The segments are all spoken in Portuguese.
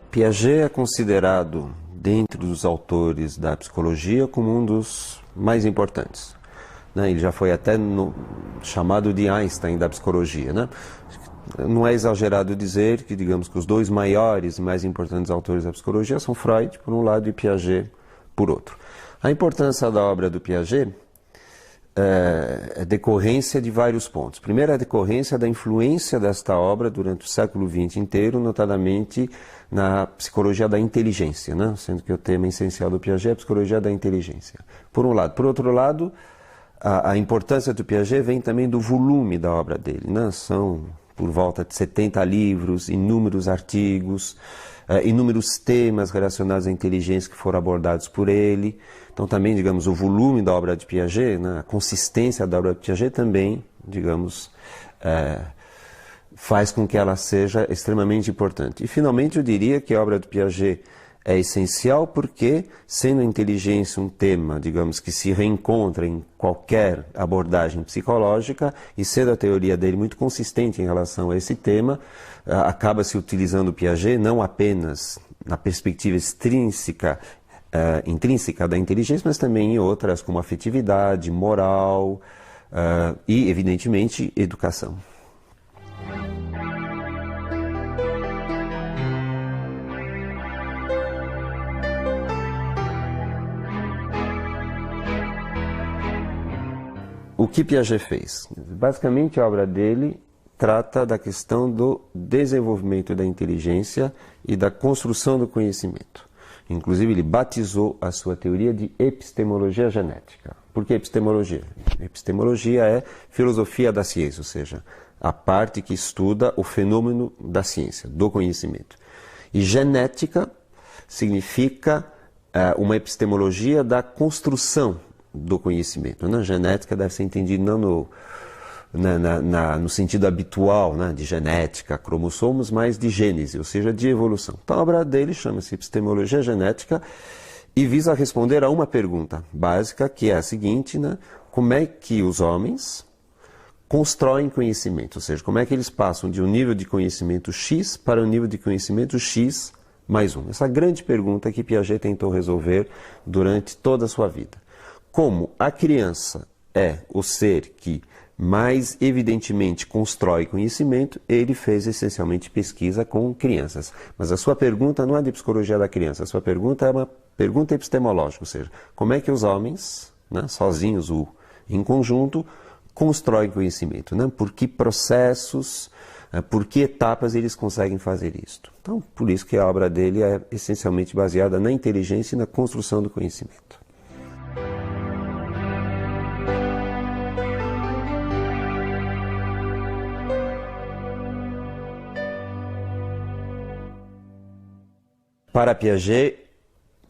Piaget é considerado, dentre os autores da psicologia, como um dos mais importantes. Ele já foi até chamado de Einstein da psicologia. Não é exagerado dizer que, digamos, que os dois maiores e mais importantes autores da psicologia são Freud, por um lado, e Piaget, por outro. A importância da obra do Piaget é decorrência de vários pontos. Primeiro, a decorrência da influência desta obra durante o século XX inteiro, notadamente na psicologia da inteligência, sendo que o tema essencial do Piaget é a psicologia da inteligência. Por um lado. Por outro lado, a importância do Piaget vem também do volume da obra dele. São por volta de 70 livros, inúmeros artigos, inúmeros temas relacionados à inteligência que foram abordados por ele. Então também, digamos, o volume da obra de Piaget, a consistência da obra de Piaget também, digamos, faz com que ela seja extremamente importante. E finalmente eu diria que a obra de Piaget é essencial porque, sendo a inteligência um tema, digamos, que se reencontra em qualquer abordagem psicológica, e sendo a teoria dele muito consistente em relação a esse tema, acaba-se utilizando o Piaget não apenas na perspectiva intrínseca da inteligência, mas também em outras, como afetividade, moral e, evidentemente, educação. O que Piaget fez? Basicamente, a obra dele trata da questão do desenvolvimento da inteligência e da construção do conhecimento. Inclusive, ele batizou a sua teoria de epistemologia genética. Por que epistemologia? Epistemologia é filosofia da ciência, ou seja, a parte que estuda o fenômeno da ciência, do conhecimento. E genética significa uma epistemologia da construção do conhecimento. Genética deve ser entendida não no sentido habitual, de genética, cromossomos, mas de gênese, ou seja, de evolução. Então a obra dele chama-se Epistemologia Genética e visa responder a uma pergunta básica, que é a seguinte, como é que os homens constroem conhecimento, ou seja, como é que eles passam de um nível de conhecimento X para um nível de conhecimento X mais 1. Essa grande pergunta que Piaget tentou resolver durante toda a sua vida. Como a criança é o ser que mais evidentemente constrói conhecimento, ele fez essencialmente pesquisa com crianças. Mas a sua pergunta não é de psicologia da criança, a sua pergunta é uma pergunta epistemológica, ou seja, como é que os homens, sozinhos ou em conjunto, constroem conhecimento, por que processos, por que etapas eles conseguem fazer isto. Então, por isso que a obra dele é essencialmente baseada na inteligência e na construção do conhecimento. Para Piaget,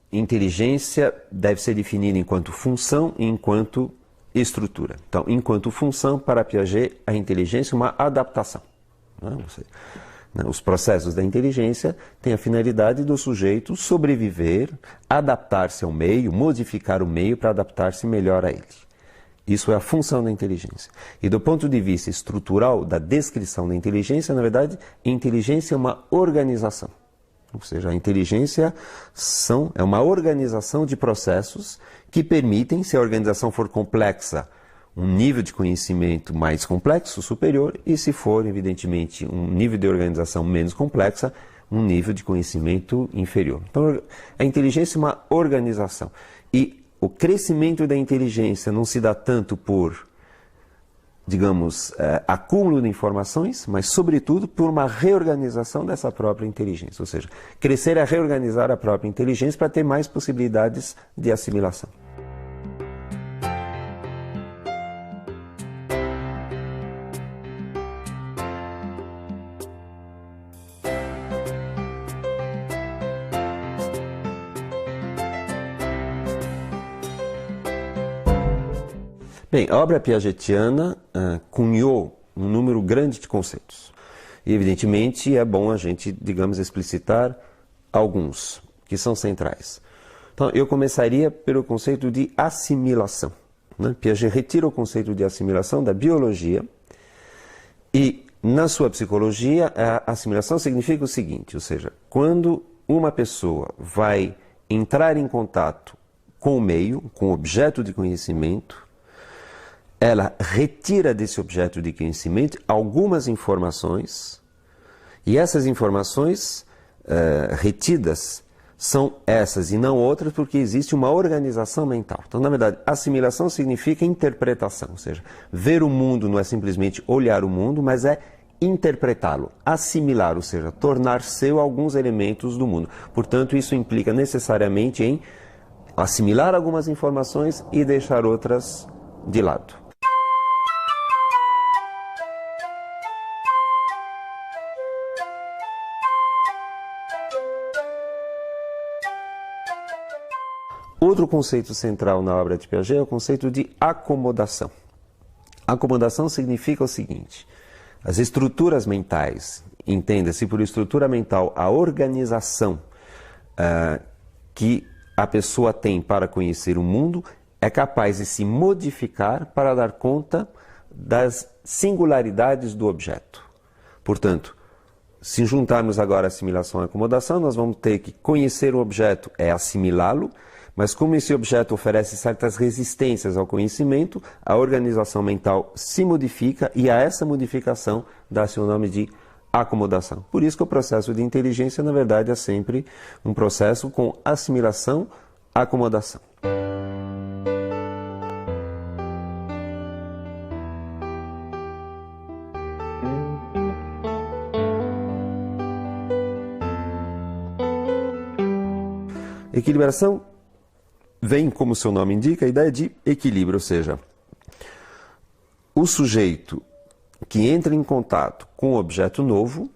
inteligência deve ser definida enquanto função e enquanto estrutura. Então, enquanto função, para Piaget, a inteligência é uma adaptação. Os processos da inteligência têm a finalidade do sujeito sobreviver, adaptar-se ao meio, modificar o meio para adaptar-se melhor a ele. Isso é a função da inteligência. E do ponto de vista estrutural da descrição da inteligência, na verdade, a inteligência é uma organização. Ou seja, a inteligência é uma organização de processos que permitem, se a organização for complexa, um nível de conhecimento mais complexo, superior, e se for, evidentemente, um nível de organização menos complexa, um nível de conhecimento inferior. Então, a inteligência é uma organização. E o crescimento da inteligência não se dá tanto por, digamos, acúmulo de informações, mas, sobretudo, por uma reorganização dessa própria inteligência. Ou seja, crescer é reorganizar a própria inteligência para ter mais possibilidades de assimilação. Bem, a obra piagetiana cunhou um número grande de conceitos. E, evidentemente, é bom a gente, digamos, explicitar alguns, que são centrais. Então, eu começaria pelo conceito de assimilação. Né? Piaget retira o conceito de assimilação da biologia e, na sua psicologia, a assimilação significa o seguinte, ou seja, quando uma pessoa vai entrar em contato com o meio, com o objeto de conhecimento, ela retira desse objeto de conhecimento algumas informações e essas informações retidas são essas e não outras porque existe uma organização mental. Então, na verdade, assimilação significa interpretação, ou seja, ver o mundo não é simplesmente olhar o mundo, mas é interpretá-lo, assimilar, ou seja, tornar seu alguns elementos do mundo. Portanto, isso implica necessariamente em assimilar algumas informações e deixar outras de lado. Outro conceito central na obra de Piaget é o conceito de acomodação. Acomodação significa o seguinte: as estruturas mentais, entenda-se por estrutura mental a organização que a pessoa tem para conhecer o mundo, é capaz de se modificar para dar conta das singularidades do objeto. Portanto, se juntarmos agora assimilação e acomodação, nós vamos ter que conhecer o objeto é assimilá-lo, mas como esse objeto oferece certas resistências ao conhecimento, a organização mental se modifica e a essa modificação dá-se o nome de acomodação. Por isso que o processo de inteligência, na verdade, é sempre um processo com assimilação, acomodação. Equilibração vem, como seu nome indica, a ideia de equilíbrio, ou seja, o sujeito que entra em contato com um objeto novo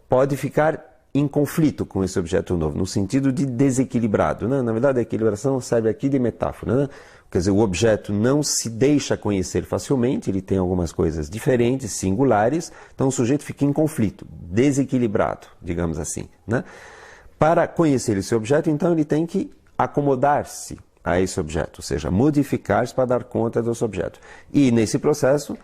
pode ficar em conflito com esse objeto novo, no sentido de desequilibrado. Né? Na verdade, a equilibração serve aqui de metáfora. Né? Quer dizer, o objeto não se deixa conhecer facilmente, ele tem algumas coisas diferentes, singulares, então o sujeito fica em conflito, desequilibrado, digamos assim. Né? Para conhecer esse objeto, então, ele tem que acomodar-se a esse objeto, ou seja, modificar-se para dar conta desse objeto. E nesse processo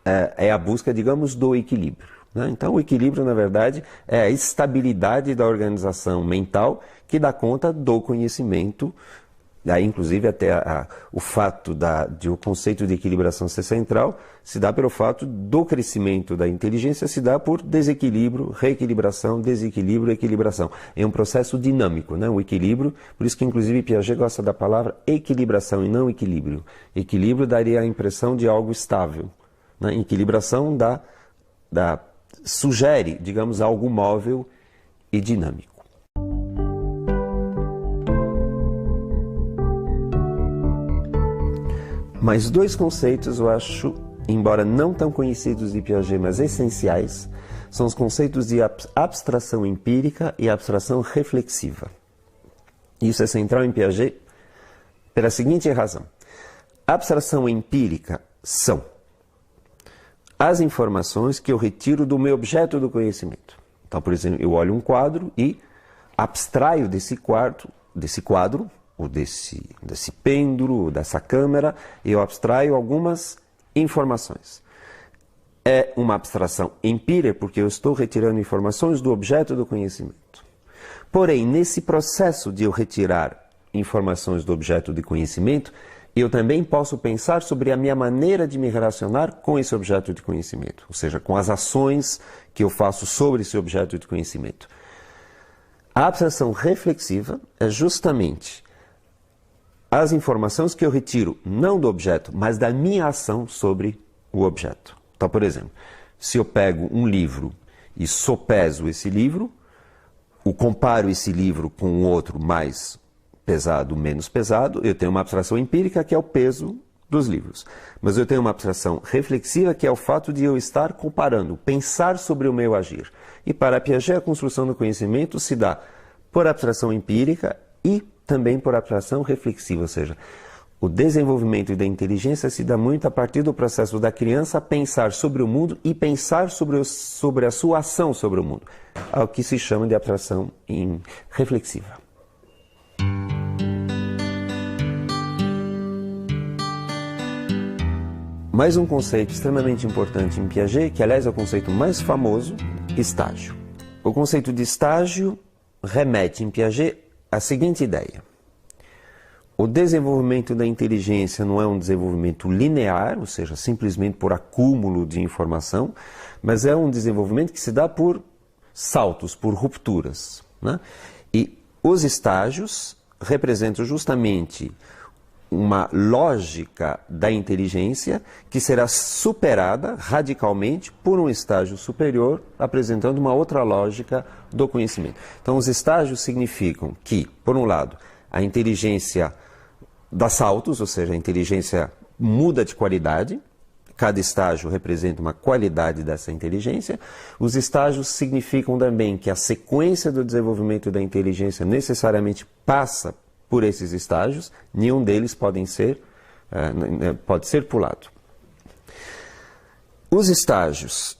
é a busca, digamos, do equilíbrio. Né? Então, o equilíbrio, na verdade, é a estabilidade da organização mental que dá conta do conhecimento. Daí, inclusive, até o fato de o conceito de equilibração ser central se dá pelo fato do crescimento da inteligência se dá por desequilíbrio, reequilibração, desequilíbrio, equilibração. É um processo dinâmico, né? O equilíbrio, por isso que, inclusive, Piaget gosta da palavra equilibração e não equilíbrio. Equilíbrio daria a impressão de algo estável. Né? Equilibração sugere, digamos, algo móvel e dinâmico. Mas dois conceitos eu acho, embora não tão conhecidos de Piaget, mas essenciais, são os conceitos de abstração empírica e abstração reflexiva. Isso é central em Piaget pela seguinte razão. A abstração empírica são as informações que eu retiro do meu objeto do conhecimento. Então, por exemplo, eu olho um quadro e abstraio desse quadro, ou desse pêndulo, ou dessa câmera, eu abstraio algumas informações. É uma abstração empírica porque eu estou retirando informações do objeto do conhecimento. Porém, nesse processo de eu retirar informações do objeto de conhecimento, eu também posso pensar sobre a minha maneira de me relacionar com esse objeto de conhecimento, ou seja, com as ações que eu faço sobre esse objeto de conhecimento. A abstração reflexiva é justamente as informações que eu retiro não do objeto, mas da minha ação sobre o objeto. Então, por exemplo, se eu pego um livro e sopeso esse livro, comparo esse livro com outro mais pesado, menos pesado, eu tenho uma abstração empírica que é o peso dos livros. Mas eu tenho uma abstração reflexiva que é o fato de eu estar comparando, pensar sobre o meu agir. E para Piaget, a construção do conhecimento se dá por abstração empírica e também por abstração reflexiva, ou seja, o desenvolvimento da inteligência se dá muito a partir do processo da criança pensar sobre o mundo e pensar sobre a sua ação sobre o mundo, ao que se chama de abstração reflexiva. Mais um conceito extremamente importante em Piaget, que aliás é o conceito mais famoso, estágio. O conceito de estágio remete em Piaget à seguinte ideia. O desenvolvimento da inteligência não é um desenvolvimento linear, ou seja, simplesmente por acúmulo de informação, mas é um desenvolvimento que se dá por saltos, por rupturas, né? E os estágios representam justamente uma lógica da inteligência que será superada radicalmente por um estágio superior, apresentando uma outra lógica do conhecimento. Então, os estágios significam que, por um lado, a inteligência dá saltos, ou seja, a inteligência muda de qualidade, cada estágio representa uma qualidade dessa inteligência. Os estágios significam também que a sequência do desenvolvimento da inteligência necessariamente passa por esses estágios, nenhum deles pode ser pulado. Os estágios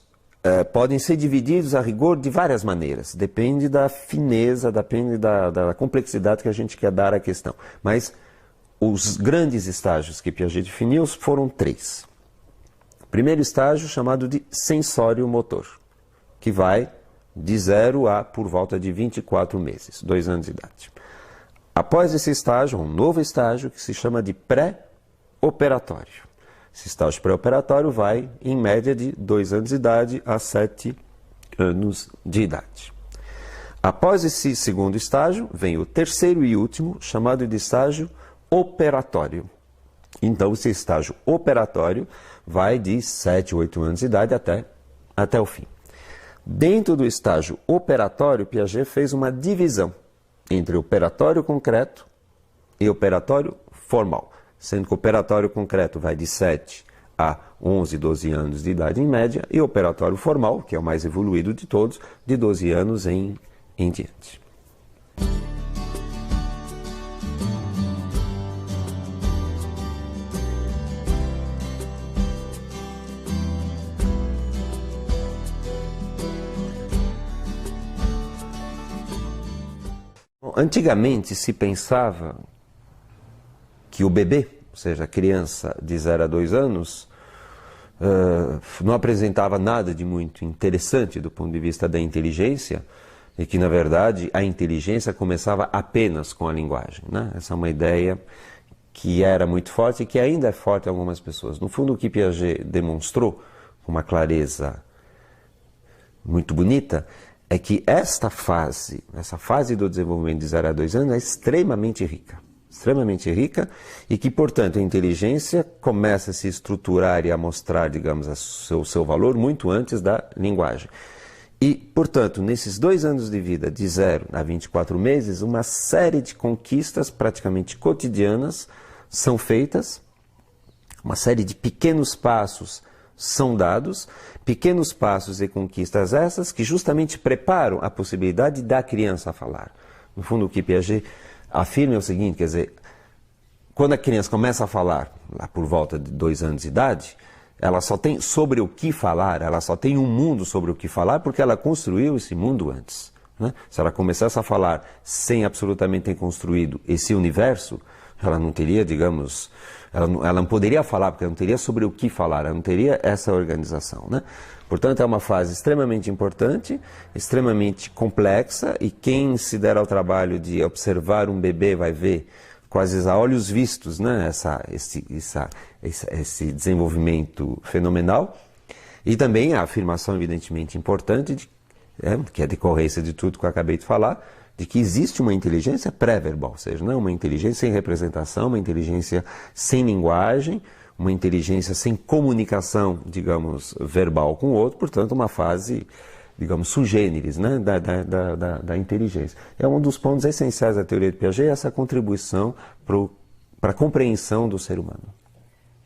podem ser divididos a rigor de várias maneiras, depende da fineza, depende da complexidade que a gente quer dar à questão. Mas os grandes estágios que Piaget definiu foram 3. Primeiro estágio chamado de sensório-motor, que vai de 0 a por volta de 24 meses, 2 anos de idade. Após esse estágio, um novo estágio que se chama de pré-operatório. Esse estágio pré-operatório vai, em média, de 2 anos de idade a 7 anos de idade. Após esse segundo estágio, vem o terceiro e último, chamado de estágio operatório. Então, esse estágio operatório vai de 7, 8 anos de idade até o fim. Dentro do estágio operatório, Piaget fez uma divisão entre operatório concreto e operatório formal, sendo que o operatório concreto vai de 7 a 11, 12 anos de idade em média, e o operatório formal, que é o mais evoluído de todos, de 12 anos em diante. Antigamente se pensava que o bebê, ou seja, a criança de 0 a 2 anos, não apresentava nada de muito interessante do ponto de vista da inteligência, e que, na verdade, a inteligência começava apenas com a linguagem, né? Essa é uma ideia que era muito forte e que ainda é forte em algumas pessoas. No fundo, o que Piaget demonstrou com uma clareza muito bonita, é que essa fase do desenvolvimento de 0 a 2 anos é extremamente rica, e que, portanto, a inteligência começa a se estruturar e a mostrar, digamos, o seu valor muito antes da linguagem. E, portanto, nesses 2 anos de vida, de 0 a 24 meses, uma série de conquistas praticamente cotidianas são feitas, uma série de pequenos passos são dados, pequenos passos e conquistas essas que justamente preparam a possibilidade da criança falar. No fundo, o que Piaget afirma é o seguinte, quer dizer, quando a criança começa a falar, lá por volta de 2 anos de idade, ela só tem sobre o que falar, ela só tem um mundo sobre o que falar porque ela construiu esse mundo antes, né? Se ela começasse a falar sem absolutamente ter construído esse universo, ela não teria, digamos, ela não poderia falar, porque ela não teria sobre o que falar, ela não teria essa organização, né? Portanto, é uma fase extremamente importante, extremamente complexa, e quem se der ao trabalho de observar um bebê vai ver quase a olhos vistos, né, esse desenvolvimento fenomenal. E também a afirmação evidentemente importante, que é a decorrência de tudo que eu acabei de falar, de que existe uma inteligência pré-verbal, ou seja, não é uma inteligência sem representação, uma inteligência sem linguagem, uma inteligência sem comunicação, digamos, verbal com o outro, portanto, uma fase, digamos, sui generis, né, da inteligência. É um dos pontos essenciais da teoria de Piaget, essa contribuição para a compreensão do ser humano.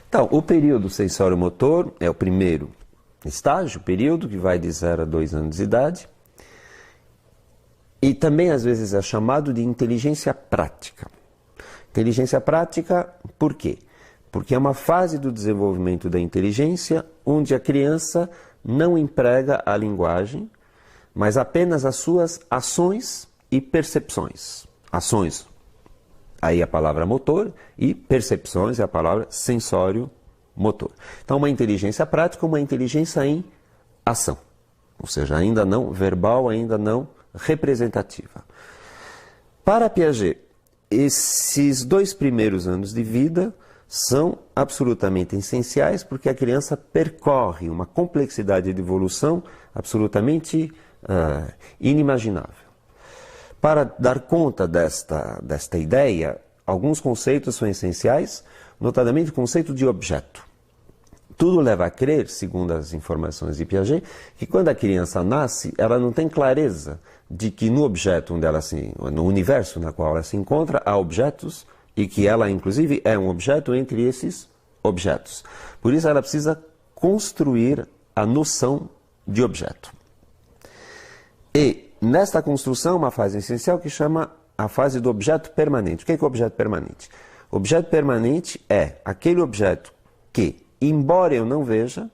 Então, o período sensório-motor é o primeiro estágio, período que vai de 0 a 2 anos de idade, e também às vezes é chamado de inteligência prática. Inteligência prática, por quê? Porque é uma fase do desenvolvimento da inteligência onde a criança não emprega a linguagem, mas apenas as suas ações e percepções. Ações, aí a palavra motor, e percepções é a palavra sensório-motor. Então, uma inteligência prática, uma inteligência em ação. Ou seja, ainda não verbal, ainda não representativa. Para Piaget, esses 2 primeiros anos de vida são absolutamente essenciais porque a criança percorre uma complexidade de evolução absolutamente inimaginável. Para dar conta desta ideia, alguns conceitos são essenciais, notadamente o conceito de objeto. Tudo leva a crer, segundo as informações de Piaget, que quando a criança nasce, ela não tem clareza de que no objeto no universo na qual ela se encontra, há objetos e que ela, inclusive, é um objeto entre esses objetos. Por isso, ela precisa construir a noção de objeto. E, nesta construção, uma fase essencial que chama a fase do objeto permanente. O que é o objeto permanente? O objeto permanente é aquele objeto que, embora eu não veja,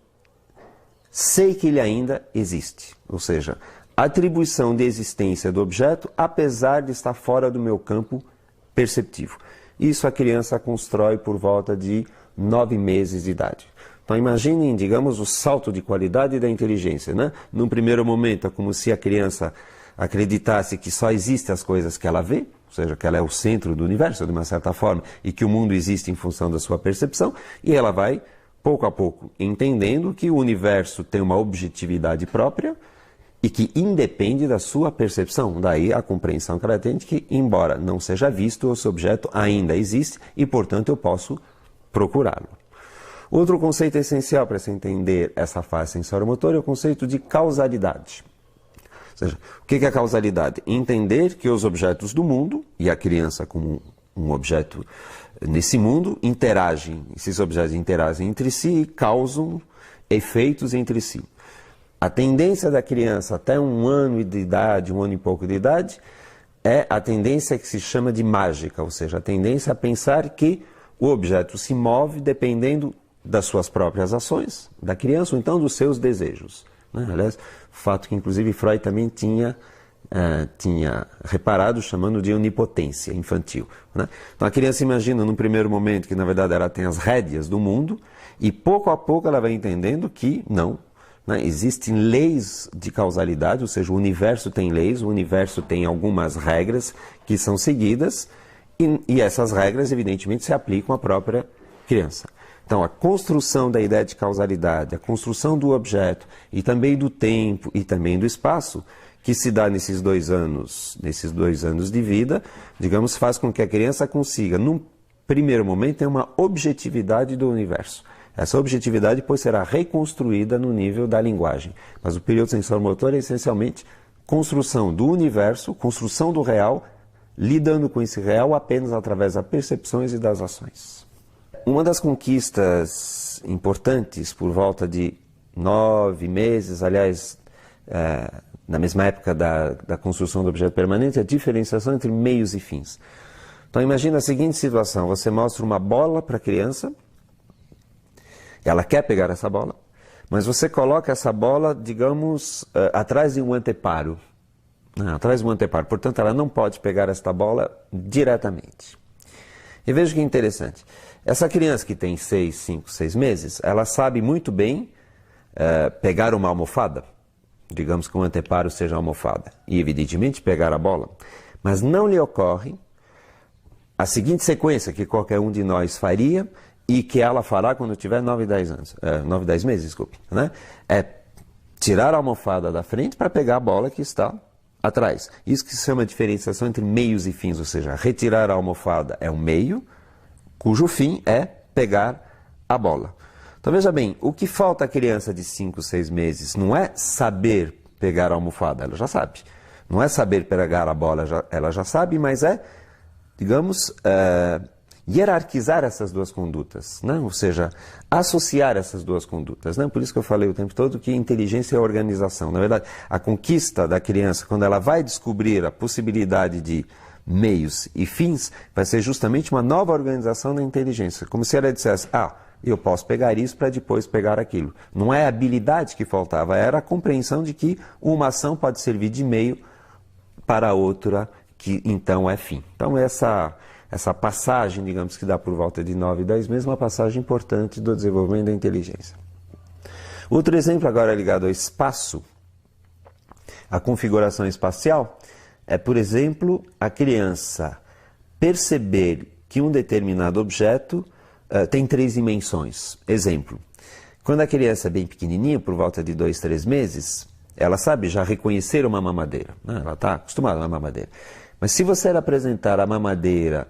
sei que ele ainda existe. Ou seja, a atribuição de existência do objeto, apesar de estar fora do meu campo perceptivo. Isso a criança constrói por volta de 9 meses de idade. Então imaginem, digamos, o salto de qualidade da inteligência, né? Num primeiro momento é como se a criança acreditasse que só existem as coisas que ela vê, ou seja, que ela é o centro do universo, de uma certa forma, e que o mundo existe em função da sua percepção, e ela vai, pouco a pouco, entendendo que o universo tem uma objetividade própria, e que independe da sua percepção. Daí a compreensão que ela tem de que, embora não seja visto, esse objeto ainda existe e, portanto, eu posso procurá-lo. Outro conceito essencial para se entender essa fase sensório-motor é o conceito de causalidade. Ou seja, o que é causalidade? Entender que os objetos do mundo, e a criança como um objeto nesse mundo, esses objetos interagem entre si e causam efeitos entre si. A tendência da criança até 1 ano de idade, 1 ano e pouco de idade, é a tendência que se chama de mágica, ou seja, a tendência a pensar que o objeto se move dependendo das suas próprias ações, da criança, ou então dos seus desejos. Né? Aliás, fato que inclusive Freud também tinha reparado, chamando de onipotência infantil. Né? Então a criança imagina num primeiro momento que na verdade ela tem as rédeas do mundo e pouco a pouco ela vai entendendo que não. Existem leis de causalidade, ou seja, o universo tem leis, o universo tem algumas regras que são seguidas e essas regras, evidentemente, se aplicam à própria criança. Então, a construção da ideia de causalidade, a construção do objeto e também do tempo e também do espaço, que se dá nesses 2 anos de vida, digamos, faz com que a criança consiga, num primeiro momento, ter uma objetividade do universo. Essa objetividade depois será reconstruída no nível da linguagem. Mas o período sensório-motor é essencialmente construção do universo, construção do real, lidando com esse real apenas através das percepções e das ações. Uma das conquistas importantes por volta de 9 meses, aliás, na mesma época da construção do objeto permanente, é a diferenciação entre meios e fins. Então imagina a seguinte situação, você mostra uma bola para a criança, ela quer pegar essa bola, mas você coloca essa bola, digamos, atrás de um anteparo. Atrás de um anteparo. Portanto, ela não pode pegar esta bola diretamente. E veja que interessante. Essa criança que tem 6 meses, ela sabe muito bem pegar uma almofada. Digamos que um anteparo seja a almofada. E, evidentemente, pegar a bola. Mas não lhe ocorre a seguinte sequência que qualquer um de nós faria e que ela fará quando tiver 9 e 10 meses, desculpe, né? É tirar a almofada da frente para pegar a bola que está atrás. Isso que se chama diferenciação entre meios e fins, ou seja, retirar a almofada é um meio, cujo fim é pegar a bola. Então veja bem, o que falta à criança de 5, 6 meses não é saber pegar a almofada, ela já sabe. Não é saber pegar a bola, ela já sabe, mas é, digamos, hierarquizar essas duas condutas, né? Ou seja, associar essas duas condutas. Né? Por isso que eu falei o tempo todo que inteligência é organização. Na verdade, a conquista da criança, quando ela vai descobrir a possibilidade de meios e fins, vai ser justamente uma nova organização da inteligência. Como se ela dissesse, eu posso pegar isso para depois pegar aquilo. Não é a habilidade que faltava, era a compreensão de que uma ação pode servir de meio para outra, que então é fim. Então essa passagem, digamos que dá por volta de 9, 10 meses, uma passagem importante do desenvolvimento da inteligência. Outro exemplo agora ligado ao espaço, a configuração espacial, é, por exemplo, a criança perceber que um determinado objeto tem 3 dimensões. Exemplo, quando a criança é bem pequenininha, por volta de 2, 3 meses, ela sabe já reconhecer uma mamadeira, né? Ela está acostumada a uma mamadeira. Mas se você apresentar a mamadeira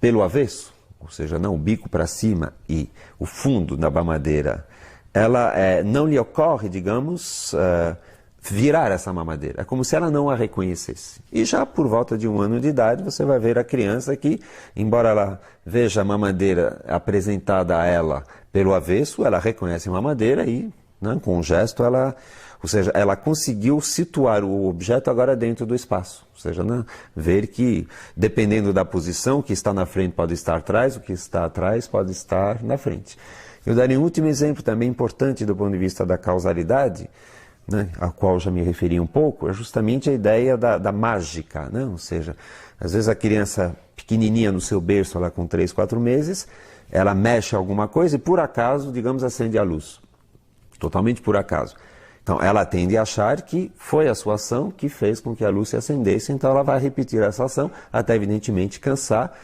pelo avesso, ou seja, não o bico para cima e o fundo da mamadeira, ela não lhe ocorre, digamos, virar essa mamadeira. É como se ela não a reconhecesse. E já por volta de 1 ano de idade, você vai ver a criança que, embora ela veja a mamadeira apresentada a ela pelo avesso, ela reconhece a mamadeira e, né, com um gesto, ou seja, ela conseguiu situar o objeto agora dentro do espaço. Ou seja, né, ver que, dependendo da posição, o que está na frente pode estar atrás, o que está atrás pode estar na frente. Eu daria um último exemplo também importante do ponto de vista da causalidade, né, a qual já me referi um pouco, é justamente a ideia da mágica, né? Ou seja, às vezes a criança pequenininha no seu berço, lá com 3, 4 meses, ela mexe alguma coisa e por acaso, digamos, acende a luz. Totalmente por acaso. Então ela tende a achar que foi a sua ação que fez com que a luz se acendesse, então ela vai repetir essa ação até evidentemente cansar,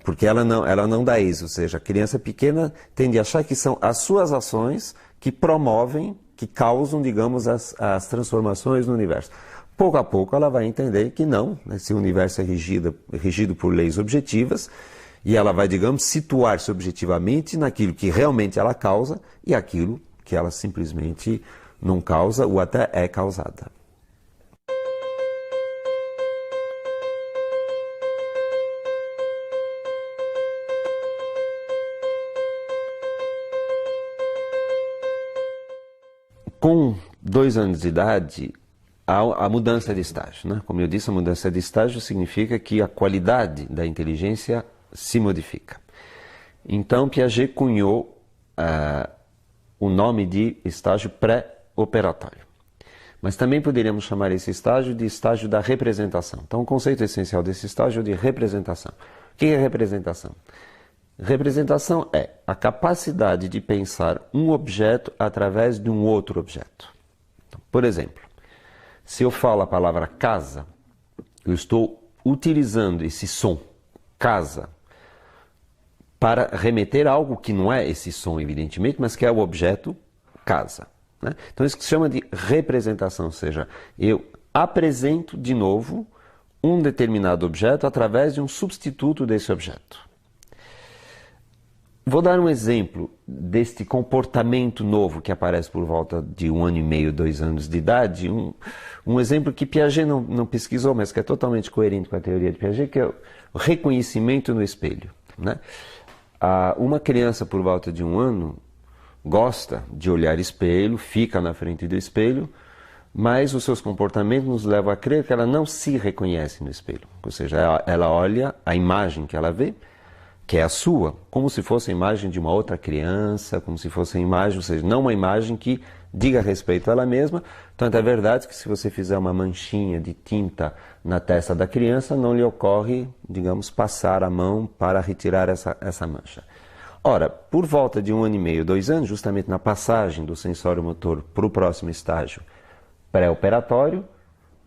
porque ela não dá isso, ou seja, a criança pequena tende a achar que são as suas ações que promovem, que causam, digamos, as transformações no universo. Pouco a pouco ela vai entender que não, esse universo é regido por leis objetivas e ela vai, digamos, situar-se objetivamente naquilo que realmente ela causa e aquilo que ela simplesmente não causa ou até é causada. Com 2 anos de idade, há a mudança de estágio, né? Como eu disse, a mudança de estágio significa que a qualidade da inteligência se modifica. Então, Piaget cunhou o nome de estágio pré-operatório. Mas também poderíamos chamar esse estágio de estágio da representação. Então, o conceito essencial desse estágio é de representação. O que é representação? Representação é a capacidade de pensar um objeto através de um outro objeto. Então, por exemplo, se eu falo a palavra casa, eu estou utilizando esse som, casa, para remeter a algo que não é esse som, evidentemente, mas que é o objeto casa, né? Então isso que se chama de representação, ou seja, eu apresento de novo um determinado objeto através de um substituto desse objeto. Vou dar um exemplo deste comportamento novo que aparece por volta de 1 ano e meio, 2 anos de idade. Um exemplo que Piaget não pesquisou, mas que é totalmente coerente com a teoria de Piaget, que é o reconhecimento no espelho, né? Uma criança por volta de 1 ano gosta de olhar espelho, fica na frente do espelho, mas os seus comportamentos nos levam a crer que ela não se reconhece no espelho. Ou seja, ela olha a imagem que ela vê, que é a sua, como se fosse a imagem de uma outra criança, como se fosse a imagem, ou seja, não uma imagem que diga respeito a ela mesma. Tanto é verdade que se você fizer uma manchinha de tinta na testa da criança, não lhe ocorre, digamos, passar a mão para retirar essa mancha. Ora, por volta de 1 ano e meio, 2 anos, justamente na passagem do sensório motor para o próximo estágio pré-operatório,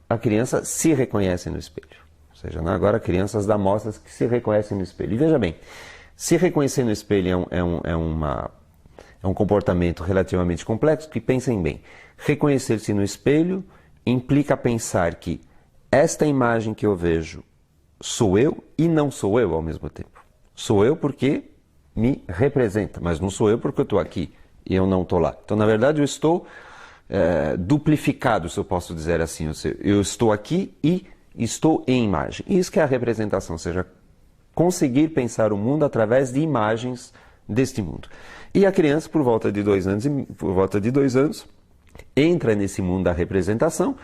a criança se reconhece no espelho. Ou seja, agora crianças da mostras que se reconhecem no espelho. E veja bem, se reconhecer no espelho é um comportamento relativamente complexo, que pensem bem. Reconhecer-se no espelho implica pensar que esta imagem que eu vejo sou eu e não sou eu ao mesmo tempo. Sou eu porque me representa, mas não sou eu porque eu estou aqui e eu não estou lá. Então, na verdade, eu estou duplificado, se eu posso dizer assim. Eu estou aqui e estou em imagem. Isso que é a representação, ou seja, conseguir pensar o mundo através de imagens deste mundo. E a criança, por volta de 2 anos, entra nesse mundo da representação,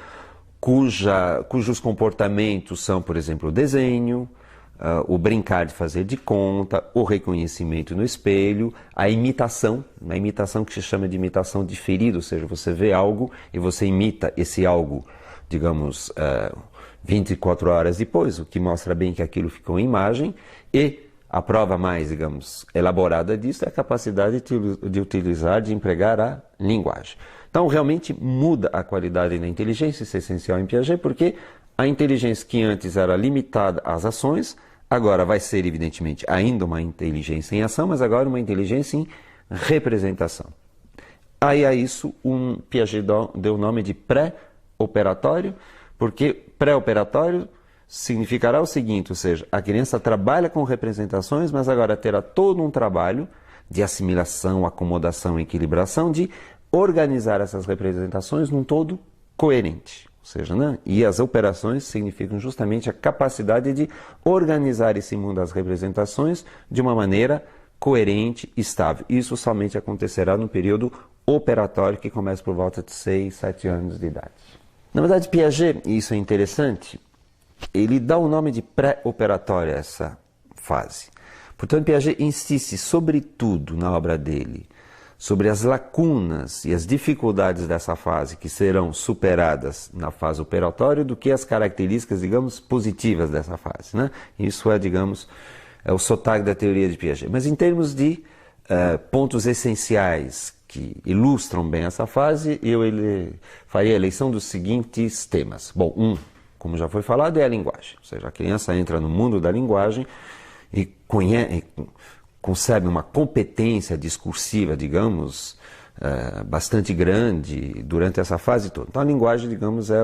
cujos comportamentos são, por exemplo, o desenho, o brincar de fazer de conta, o reconhecimento no espelho, a imitação que se chama de imitação diferida, ou seja, você vê algo e você imita esse algo, digamos, 24 horas depois, o que mostra bem que aquilo ficou em imagem, e a prova mais, digamos, elaborada disso é a capacidade de utilizar, de empregar a linguagem. Então, realmente muda a qualidade da inteligência, isso é essencial em Piaget, porque a inteligência que antes era limitada às ações, agora vai ser, evidentemente, ainda uma inteligência em ação, mas agora uma inteligência em representação. Aí a isso, Piaget deu o nome de pré-operatório, porque pré-operatório significará o seguinte, ou seja, a criança trabalha com representações, mas agora terá todo um trabalho de assimilação, acomodação, equilibração, de organizar essas representações num todo coerente. Ou seja, né? E as operações significam justamente a capacidade de organizar esse mundo das representações de uma maneira coerente e estável. Isso somente acontecerá no período operatório, que começa por volta de 6, 7 anos de idade. Na verdade, Piaget, e isso é interessante, ele dá o nome de pré-operatório a essa fase. Portanto, Piaget insiste, sobretudo na obra dele, sobre as lacunas e as dificuldades dessa fase que serão superadas na fase operatória do que as características, digamos, positivas dessa fase, né? Isso é, digamos, é o sotaque da teoria de Piaget. Mas em termos de pontos essenciais que ilustram bem essa fase, eu faria a eleição dos seguintes temas. Bom, como já foi falado, é a linguagem. Ou seja, a criança entra no mundo da linguagem e concebe uma competência discursiva, digamos, bastante grande durante essa fase toda. Então a linguagem, digamos, é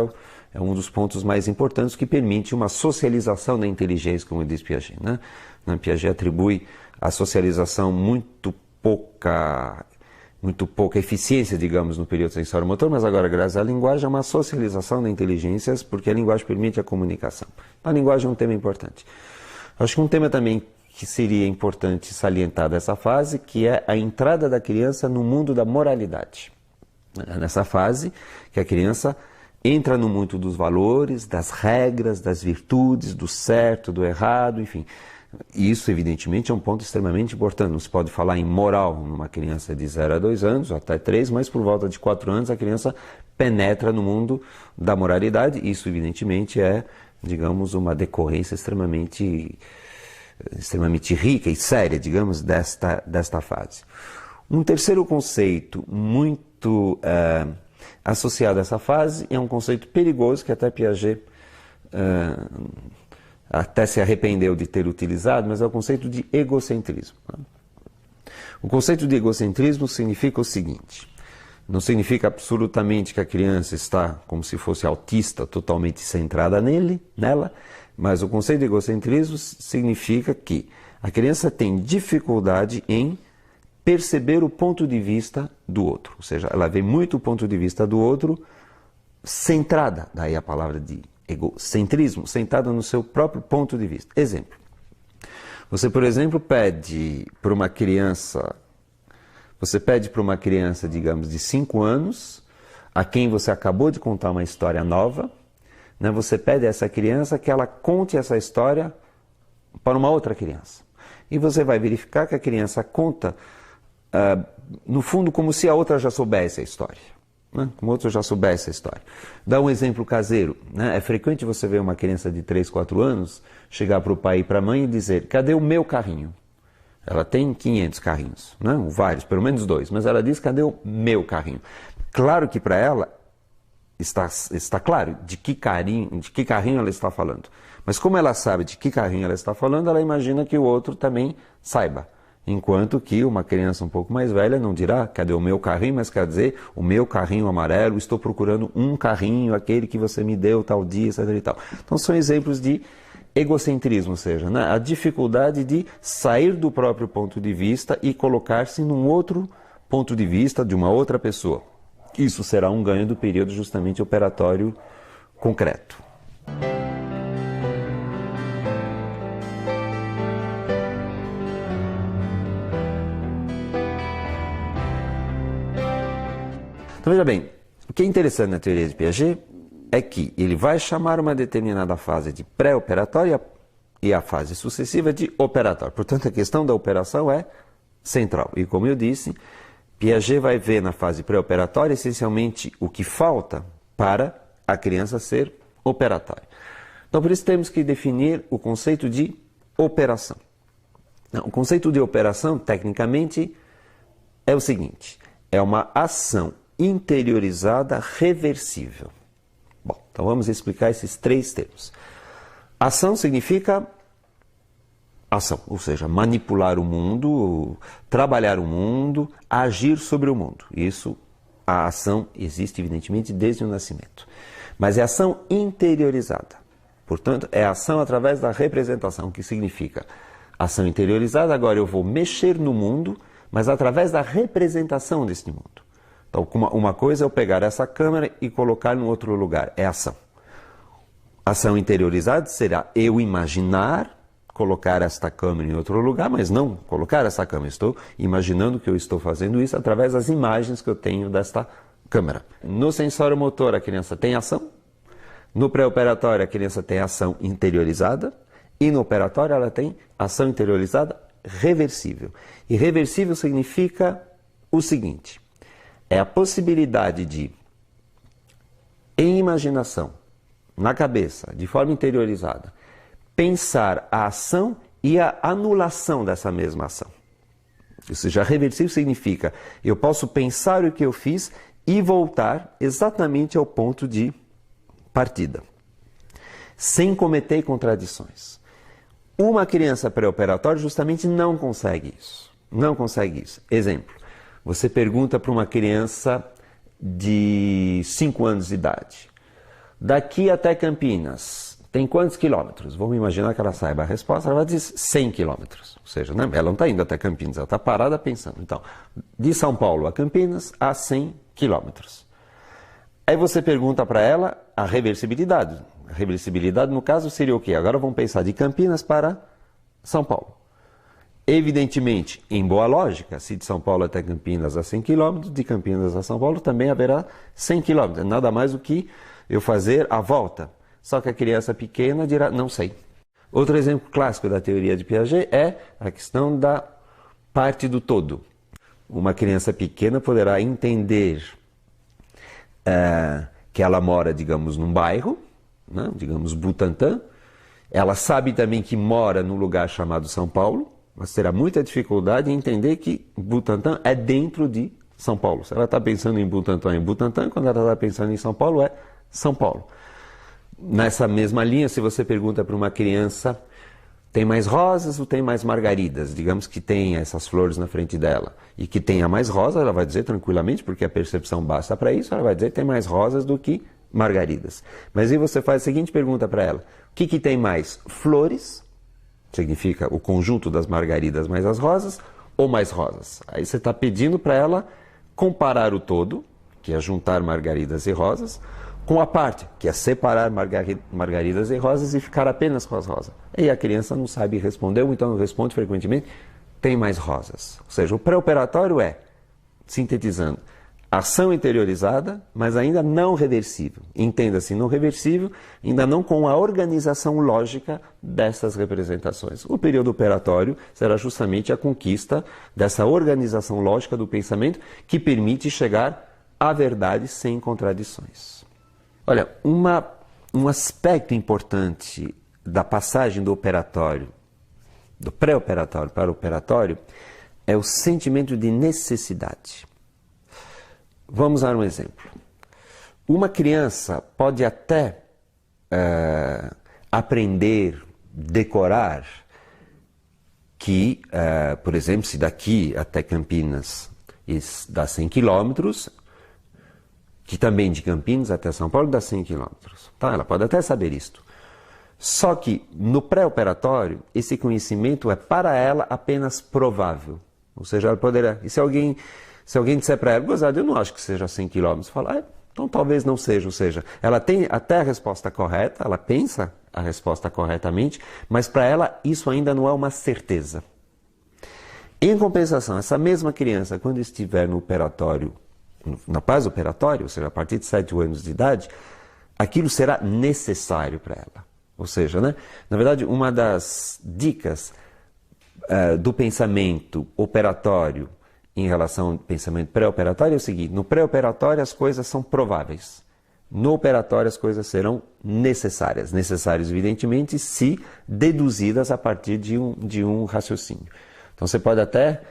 um dos pontos mais importantes que permite uma socialização da inteligência, como diz Piaget, né? Piaget atribui à socialização muito pouca eficiência, digamos, no período sensório-motor, mas agora, graças à linguagem, é uma socialização da inteligência, porque a linguagem permite a comunicação. A linguagem é um tema importante. Acho que um tema também que seria importante salientar dessa fase, que é a entrada da criança no mundo da moralidade. É nessa fase que a criança entra no mundo dos valores, das regras, das virtudes, do certo, do errado, enfim. E isso, evidentemente, é um ponto extremamente importante. Não se pode falar em moral numa criança de 0 a 2 anos, ou até 3, mas por volta de 4 anos a criança penetra no mundo da moralidade. Isso, evidentemente, é, digamos, uma decorrência extremamente rica e séria, digamos, desta fase. Um terceiro conceito muito associado a essa fase é um conceito perigoso que até Piaget até se arrependeu de ter utilizado, mas é o conceito de egocentrismo. O conceito de egocentrismo significa o seguinte: não significa absolutamente que a criança está como se fosse autista, totalmente centrada nela, mas o conceito de egocentrismo significa que a criança tem dificuldade em perceber o ponto de vista do outro. Ou seja, ela vê muito o ponto de vista do outro centrada, daí a palavra de egocentrismo, centrada no seu próprio ponto de vista. Exemplo. Você, por exemplo, pede para uma criança, digamos, de 5 anos, a quem você acabou de contar uma história nova, né? Você pede a essa criança que ela conte essa história para uma outra criança. E você vai verificar que a criança conta, no fundo, como se a outra já soubesse a história. Né? Como outro já soubesse a história. Dá um exemplo caseiro. Né? É frequente você ver uma criança de 3, 4 anos chegar para o pai e para a mãe e dizer: cadê o meu carrinho? Ela tem 500 carrinhos, né? Vários, pelo menos 2, mas ela diz: cadê o meu carrinho? Claro que para ela está claro de que carrinho ela está falando. Mas como ela sabe de que carrinho ela está falando, ela imagina que o outro também saiba. Enquanto que uma criança um pouco mais velha não dirá: cadê o meu carrinho? Mas quer dizer, o meu carrinho amarelo, estou procurando um carrinho, aquele que você me deu tal dia, etc. e tal. Então são exemplos de egocentrismo, ou seja, né? A dificuldade de sair do próprio ponto de vista e colocar-se num outro ponto de vista de uma outra pessoa. Isso será um ganho do período justamente operatório concreto. Então veja bem, o que é interessante na teoria de Piaget, é que ele vai chamar uma determinada fase de pré-operatória e a fase sucessiva de operatória. Portanto, a questão da operação é central. E como eu disse, Piaget vai ver na fase pré-operatória essencialmente o que falta para a criança ser operatória. Então, por isso temos que definir o conceito de operação. O conceito de operação, tecnicamente, é o seguinte: é uma ação interiorizada reversível. Bom, então vamos explicar esses três termos. Ação significa ação, ou seja, manipular o mundo, trabalhar o mundo, agir sobre o mundo. Isso, a ação existe evidentemente desde o nascimento. Mas é ação interiorizada. Portanto, é ação através da representação, o que significa ação interiorizada. Agora eu vou mexer no mundo, mas através da representação deste mundo. Então, uma coisa é eu pegar essa câmera e colocar em outro lugar, é ação. Ação interiorizada será eu imaginar colocar esta câmera em outro lugar, mas não colocar essa câmera. Estou imaginando que eu estou fazendo isso através das imagens que eu tenho desta câmera. No sensório motor, a criança tem ação. No pré-operatório, a criança tem ação interiorizada. E no operatório, ela tem ação interiorizada reversível. E reversível significa o seguinte: é a possibilidade de, em imaginação, na cabeça, de forma interiorizada, pensar a ação e a anulação dessa mesma ação. Ou seja, reversível significa eu posso pensar o que eu fiz e voltar exatamente ao ponto de partida, sem cometer contradições. Uma criança pré-operatória justamente não consegue isso. Não consegue isso. Exemplo, você pergunta para uma criança de 5 anos de idade: daqui até Campinas, tem quantos quilômetros? Vamos imaginar que ela saiba a resposta, ela vai dizer 100 quilômetros. Ou seja, né? Ela não está indo até Campinas, ela está parada pensando. Então, de São Paulo a Campinas, a 100 quilômetros. Aí você pergunta para ela a reversibilidade. A reversibilidade, no caso, seria o quê? Agora vamos pensar de Campinas para São Paulo. Evidentemente, em boa lógica, se de São Paulo até Campinas a 100 km, de Campinas a São Paulo também haverá 100 km. Nada mais do que eu fazer a volta. Só que a criança pequena dirá, não sei. Outro exemplo clássico da teoria de Piaget é a questão da parte do todo. Uma criança pequena poderá entender que ela mora, digamos, num bairro, né? Digamos Butantã. Ela sabe também que mora num lugar chamado São Paulo, mas terá muita dificuldade em entender que Butantã é dentro de São Paulo. Se ela está pensando em Butantã, quando ela está pensando em São Paulo, é São Paulo. Nessa mesma linha, se você pergunta para uma criança, tem mais rosas ou tem mais margaridas? Digamos que tem essas flores na frente dela e que tenha mais rosas, ela vai dizer tranquilamente, porque a percepção basta para isso, ela vai dizer que tem mais rosas do que margaridas. Mas aí você faz a seguinte pergunta para ela: o que tem mais? Flores, significa o conjunto das margaridas mais as rosas, ou mais rosas? Aí você está pedindo para ela comparar o todo, que é juntar margaridas e rosas, com a parte, que é separar margaridas e rosas e ficar apenas com as rosas. E a criança não sabe responder, ou então responde frequentemente, tem mais rosas. Ou seja, o pré-operatório é, sintetizando, ação interiorizada, mas ainda não reversível. Entenda-se, não reversível, ainda não com a organização lógica dessas representações. O período operatório será justamente a conquista dessa organização lógica do pensamento que permite chegar à verdade sem contradições. Olha, um aspecto importante da passagem do operatório, do pré-operatório para o operatório, é o sentimento de necessidade. Vamos dar um exemplo. Uma criança pode até aprender, decorar, que, por exemplo, se daqui até Campinas dá 100 quilômetros, que também de Campinas até São Paulo dá 100 quilômetros. Tá? Ela pode até saber isto. Só que no pré-operatório, esse conhecimento é para ela apenas provável. Ou seja, ela poderá... E se alguém disser para ela, gozado, eu não acho que seja 100 quilômetros, fala, então talvez não seja. Ou seja, ela tem até a resposta correta, ela pensa a resposta corretamente, mas para ela isso ainda não é uma certeza. Em compensação, essa mesma criança, quando estiver no operatório, na fase operatória, ou seja, a partir de 7 anos de idade, aquilo será necessário para ela. Ou seja, né, na verdade, uma das dicas do pensamento operatório em relação ao pensamento pré-operatório é o seguinte: no pré-operatório as coisas são prováveis. No operatório as coisas serão necessárias. Necessárias, evidentemente, se deduzidas a partir de um raciocínio. Então você pode até,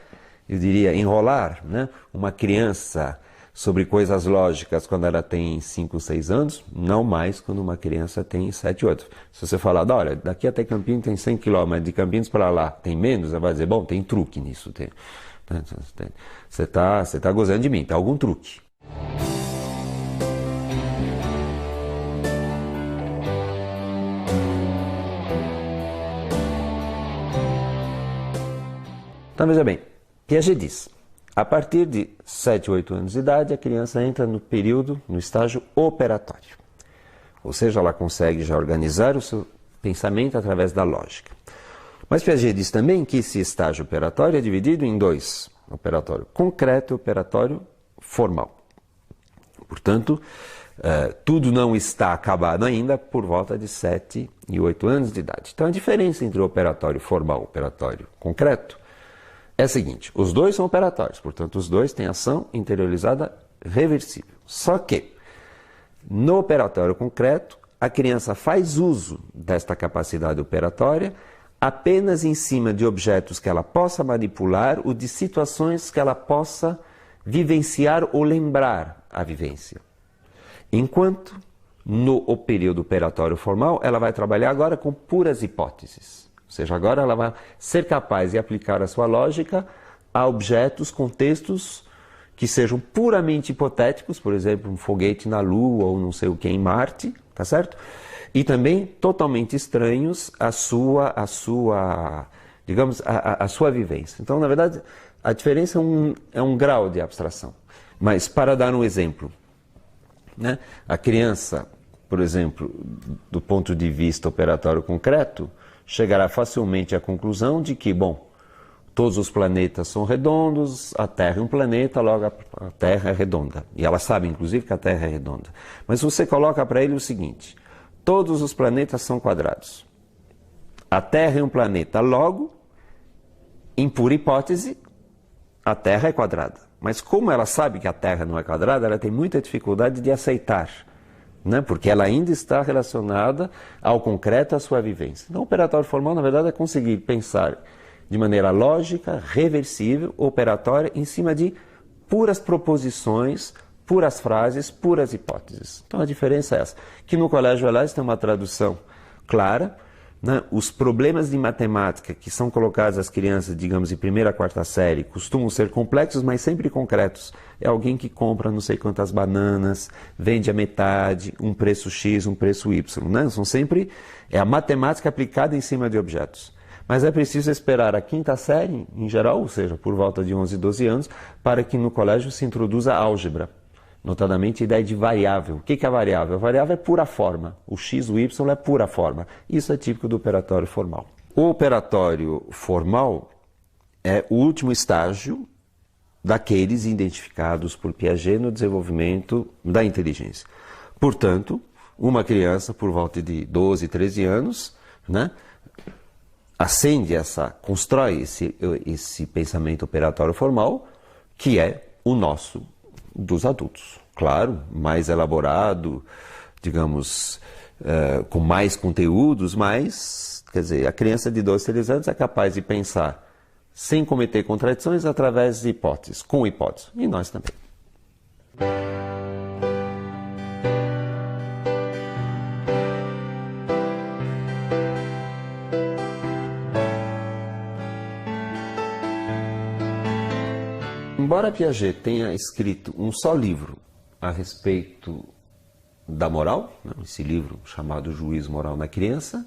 eu diria, enrolar, né, uma criança sobre coisas lógicas quando ela tem 5, 6 anos, não mais quando uma criança tem 7, 8. Se você falar, olha, daqui até Campinas tem 100 km, de Campinas para lá tem menos, ela vai dizer, bom, tem truque nisso. Você está gozando de mim, tem algum truque. Então veja bem, Piaget diz, a partir de 7, 8 anos de idade, a criança entra no estágio operatório. Ou seja, ela consegue já organizar o seu pensamento através da lógica. Mas Piaget diz também que esse estágio operatório é dividido em dois: operatório concreto e operatório formal. Portanto, tudo não está acabado ainda por volta de 7 e 8 anos de idade. Então a diferença entre o operatório formal e o operatório concreto é a seguinte: os dois são operatórios, portanto os dois têm ação interiorizada reversível. Só que, no operatório concreto, a criança faz uso desta capacidade operatória apenas em cima de objetos que ela possa manipular ou de situações que ela possa vivenciar ou lembrar a vivência. Enquanto, no período operatório formal, ela vai trabalhar agora com puras hipóteses. Ou seja, agora ela vai ser capaz de aplicar a sua lógica a objetos, contextos que sejam puramente hipotéticos, por exemplo, um foguete na Lua ou não sei o que em Marte, tá certo? E também totalmente estranhos à sua vivência. Então, na verdade, a diferença é um grau de abstração. Mas, para dar um exemplo, né, a criança, por exemplo, do ponto de vista operatório concreto, chegará facilmente à conclusão de que, bom, todos os planetas são redondos, a Terra é um planeta, logo a Terra é redonda. E ela sabe, inclusive, que a Terra é redonda. Mas você coloca para ele o seguinte: todos os planetas são quadrados. A Terra é um planeta, logo, em pura hipótese, a Terra é quadrada. Mas como ela sabe que a Terra não é quadrada, ela tem muita dificuldade de aceitar, né? Porque ela ainda está relacionada ao concreto, à sua vivência. Então, o operatório formal, na verdade, é conseguir pensar de maneira lógica, reversível, operatória, em cima de puras proposições, puras frases, puras hipóteses. Então, a diferença é essa. Que no Colégio Elás tem uma tradução clara, né? Os problemas de matemática que são colocados às crianças, digamos, de 1ª a 4ª série, costumam ser complexos, mas sempre concretos. É alguém que compra não sei quantas bananas, vende a metade, um preço X, um preço Y. Né? São sempre a matemática aplicada em cima de objetos. Mas é preciso esperar a 5ª série, em geral, ou seja, por volta de 11, 12 anos, para que no colégio se introduza a álgebra. Notadamente a ideia de variável. O que é a variável? A variável é pura forma. O x, o y é pura forma. Isso é típico do operatório formal. O operatório formal é o último estágio daqueles identificados por Piaget no desenvolvimento da inteligência. Portanto, uma criança por volta de 12, 13 anos, né, constrói esse pensamento operatório formal, que é o nosso dos adultos. Claro, mais elaborado, digamos, com mais conteúdos, mas, quer dizer, a criança de 12, 13 anos é capaz de pensar sem cometer contradições através de hipóteses, com hipóteses. E nós também. Embora Piaget tenha escrito um só livro a respeito da moral, né, esse livro chamado Juízo Moral na Criança,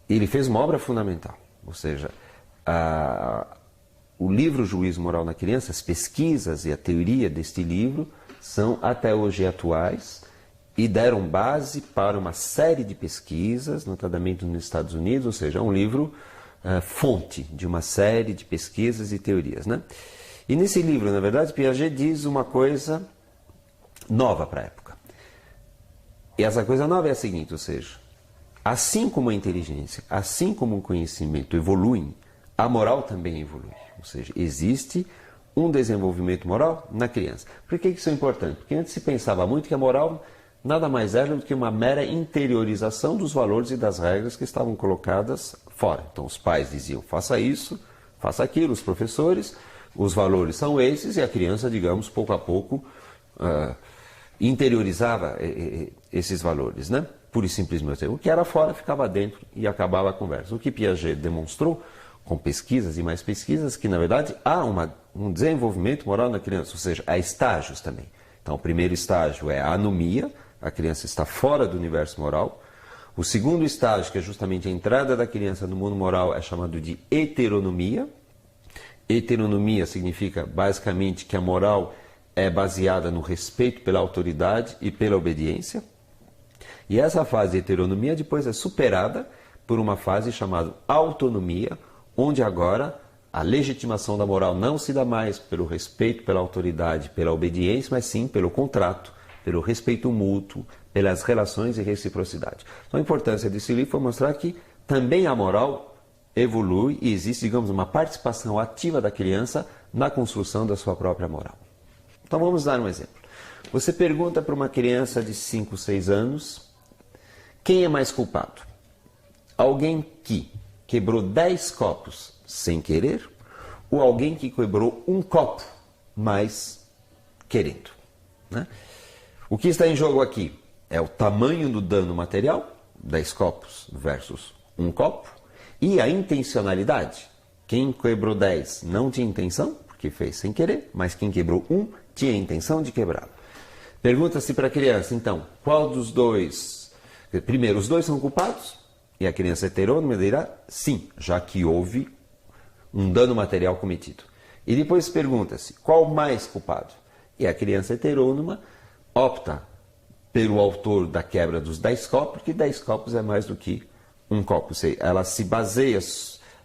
ele fez uma obra fundamental. Ou seja, o livro Juízo Moral na Criança, as pesquisas e a teoria deste livro são até hoje atuais e deram base para uma série de pesquisas, notadamente nos Estados Unidos, ou seja, é um livro fonte de uma série de pesquisas e teorias, né? E nesse livro, na verdade, Piaget diz uma coisa nova para a época. E essa coisa nova é a seguinte, ou seja, assim como a inteligência, assim como o conhecimento evoluem, a moral também evolui. Ou seja, existe um desenvolvimento moral na criança. Por que isso é importante? Porque antes se pensava muito que a moral nada mais era do que uma mera interiorização dos valores e das regras que estavam colocadas fora. Então os pais diziam, faça isso, faça aquilo, os professores, os valores são esses, e a criança, digamos, pouco a pouco interiorizava esses valores, né? Pura e simplesmente. O que era fora ficava dentro e acabava a conversa. O que Piaget demonstrou com pesquisas e mais pesquisas, que na verdade há um desenvolvimento moral na criança, ou seja, há estágios também. Então o primeiro estágio é a anomia, a criança está fora do universo moral. O segundo estágio, que é justamente a entrada da criança no mundo moral, é chamado de heteronomia. Heteronomia significa basicamente que a moral é baseada no respeito pela autoridade e pela obediência. E essa fase de heteronomia depois é superada por uma fase chamada autonomia, onde agora a legitimação da moral não se dá mais pelo respeito pela autoridade, pela obediência, mas sim pelo contrato, pelo respeito mútuo, pelas relações e reciprocidade. Então a importância desse livro foi mostrar que também a moral evolui e existe, digamos, uma participação ativa da criança na construção da sua própria moral. Então vamos dar um exemplo. Você pergunta para uma criança de 5, 6 anos, quem é mais culpado? Alguém que quebrou 10 copos sem querer ou alguém que quebrou um copo, mas querendo, né? O que está em jogo aqui é o tamanho do dano material, 10 copos versus um copo, e a intencionalidade. Quem quebrou 10 não tinha intenção, porque fez sem querer, mas quem quebrou um tinha a intenção de quebrá-lo. Pergunta-se para a criança, então, qual dos dois... Primeiro, os dois são culpados? E a criança heterônoma dirá sim, já que houve um dano material cometido. E depois pergunta-se, qual mais culpado? E a criança heterônoma opta pelo autor da quebra dos 10 copos, porque 10 copos é mais do que um copo. Ela se baseia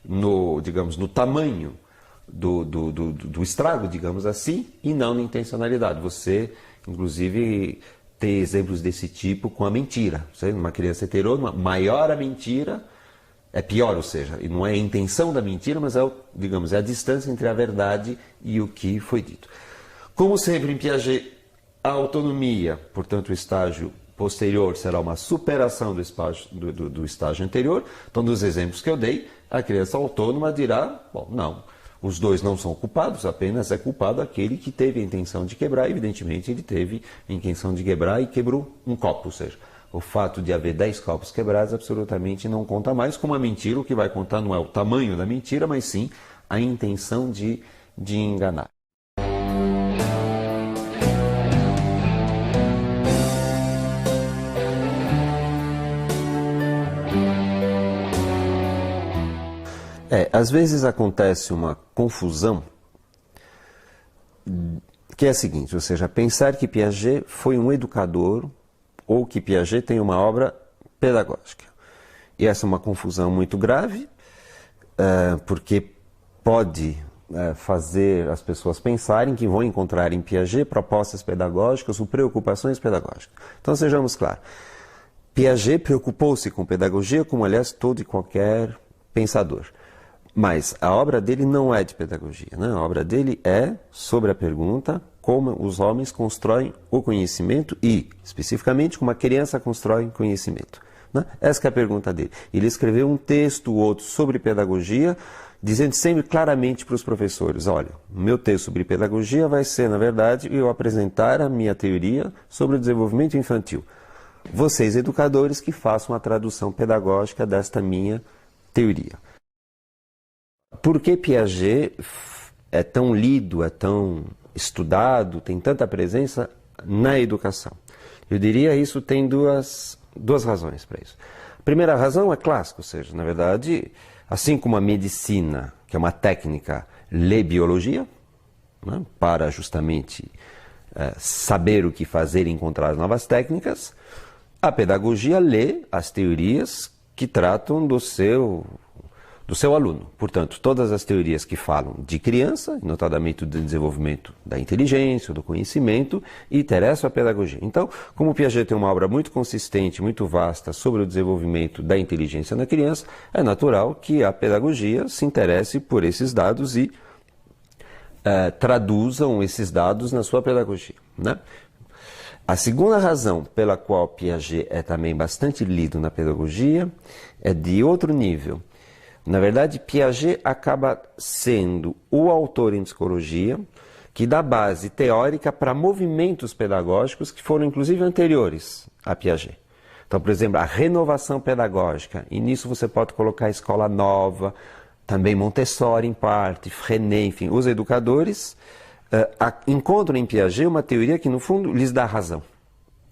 no, digamos, no tamanho do estrago, digamos assim, e não na intencionalidade. Você, inclusive, tem exemplos desse tipo com a mentira. Uma criança heterônoma, maior a mentira, é pior, ou seja, não é a intenção da mentira, mas digamos, é a distância entre a verdade e o que foi dito. Como sempre em Piaget, a autonomia, portanto o estágio posterior será uma superação do estágio anterior. Então, dos exemplos que eu dei, a criança autônoma dirá, bom, não, os dois não são culpados, apenas é culpado aquele que teve a intenção de quebrar. Evidentemente, ele teve a intenção de quebrar e quebrou um copo, ou seja, o fato de haver 10 copos quebrados absolutamente não conta mais. Como a mentira, o que vai contar não é o tamanho da mentira, mas sim a intenção de enganar. Às vezes acontece uma confusão que é a seguinte, ou seja, pensar que Piaget foi um educador ou que Piaget tem uma obra pedagógica. E essa é uma confusão muito grave, porque pode fazer as pessoas pensarem que vão encontrar em Piaget propostas pedagógicas ou preocupações pedagógicas. Então sejamos claros, Piaget preocupou-se com pedagogia, como aliás todo e qualquer pensador. Mas a obra dele não é de pedagogia, né? A obra dele é sobre a pergunta como os homens constroem o conhecimento e, especificamente, como a criança constrói conhecimento, né? Essa é a pergunta dele. Ele escreveu um texto ou outro sobre pedagogia, dizendo sempre claramente para os professores, olha, o meu texto sobre pedagogia vai ser, na verdade, eu apresentar a minha teoria sobre o desenvolvimento infantil. Vocês, educadores, que façam a tradução pedagógica desta minha teoria. Por que Piaget é tão lido, é tão estudado, tem tanta presença na educação? Eu diria isso tem duas razões para isso. A primeira razão é clássica, ou seja, na verdade, assim como a medicina, que é uma técnica, lê biologia, né, para justamente saber o que fazer e encontrar novas técnicas, a pedagogia lê as teorias que tratam do seu do seu aluno. Portanto, todas as teorias que falam de criança, notadamente do desenvolvimento da inteligência, do conhecimento, interessam a pedagogia. Então, como Piaget tem uma obra muito consistente, muito vasta sobre o desenvolvimento da inteligência na criança, é natural que a pedagogia se interesse por esses dados e traduzam esses dados na sua pedagogia, né? A segunda razão pela qual Piaget é também bastante lido na pedagogia é de outro nível. Na verdade, Piaget acaba sendo o autor em psicologia que dá base teórica para movimentos pedagógicos que foram inclusive anteriores a Piaget. Então, por exemplo, a renovação pedagógica, e nisso você pode colocar a escola nova, também Montessori em parte, Freinet, enfim, os educadores encontram em Piaget uma teoria que, no fundo, lhes dá razão.